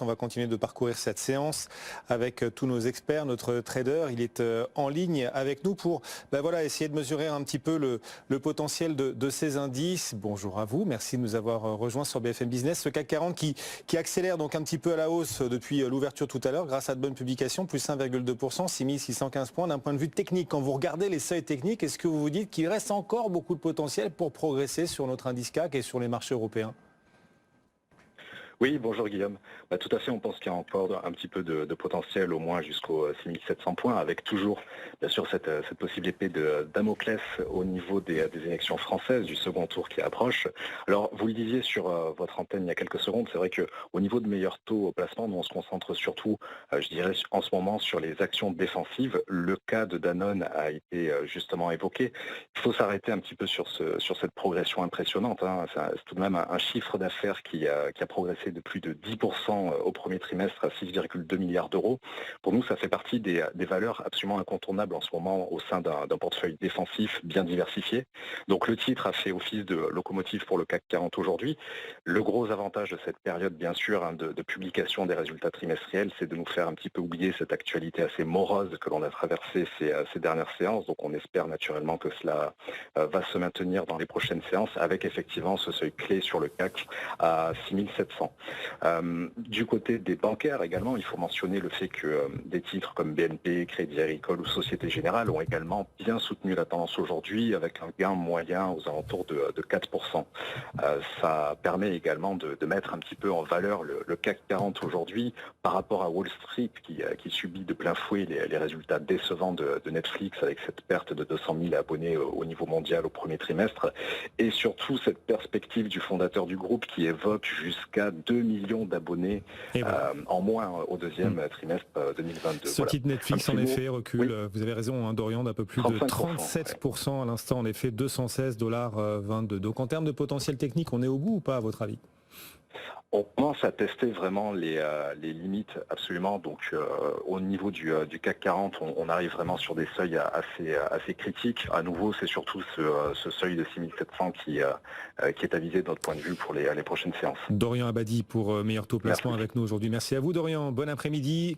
On va continuer de parcourir cette séance avec tous nos experts. Notre trader, il est en ligne avec nous pour essayer de mesurer un petit peu le potentiel de ces indices. Bonjour à vous, merci de nous avoir rejoints sur BFM Business. Ce CAC 40 qui accélère donc un petit peu à la hausse depuis l'ouverture tout à l'heure grâce à de bonnes publications, plus 1,2%, 6615 points. D'un point de vue technique, quand vous regardez les seuils techniques, est-ce que vous vous dites qu'il reste encore beaucoup de potentiel pour progresser sur notre indice CAC et sur les marchés européens ? Oui, bonjour Guillaume. Tout à fait, on pense qu'il y a encore un petit peu de potentiel, au moins jusqu'aux 6700 points, avec toujours, bien sûr, cette possible épée de Damoclès au niveau des élections françaises, du second tour qui approche. Alors, vous le disiez sur votre antenne il y a quelques secondes, c'est vrai qu'au niveau de meilleurs taux au placement, nous on se concentre surtout, je dirais, en ce moment sur les actions défensives. Le cas de Danone a été justement évoqué. Il faut s'arrêter un petit peu sur cette progression impressionnante. C'est tout de même un chiffre d'affaires qui a progressé de plus de 10% au premier trimestre à 6,2 milliards d'euros. Pour nous, ça fait partie des valeurs absolument incontournables en ce moment au sein d'un portefeuille défensif bien diversifié. Donc le titre a fait office de locomotive pour le CAC 40 aujourd'hui. Le gros avantage de cette période, bien sûr, de publication des résultats trimestriels, c'est de nous faire un petit peu oublier cette actualité assez morose que l'on a traversée ces dernières séances. Donc on espère naturellement que cela va se maintenir dans les prochaines séances avec effectivement ce seuil clé sur le CAC à 6700. Du côté des bancaires également, il faut mentionner le fait que des titres comme BNP, Crédit Agricole ou Société Générale ont également bien soutenu la tendance aujourd'hui avec un gain moyen aux alentours de 4%. Ça permet également de mettre un petit peu en valeur le CAC 40 aujourd'hui par rapport à Wall Street qui subit de plein fouet les résultats décevants de Netflix avec cette perte de 200 000 abonnés au niveau mondial au premier trimestre et surtout cette perspective du fondateur du groupe qui évoque jusqu'à 2 millions d'abonnés en moins au deuxième trimestre 2022. Ce titre Netflix, en effet, recule. Oui. Vous avez raison, Dorian, d'un peu plus 35%, de 37% à l'instant, en effet, 216,22 $. Donc en termes de potentiel technique, on est au bout ou pas, à votre avis ? On commence à tester vraiment les limites absolument. Donc au niveau du CAC 40, on arrive vraiment sur des seuils assez critiques. À nouveau, c'est surtout ce seuil de 6700 qui est avisé de notre point de vue pour les prochaines séances. Dorian Abadi pour Meilleur Taux Placement avec nous aujourd'hui. Merci à vous Dorian, bon après-midi.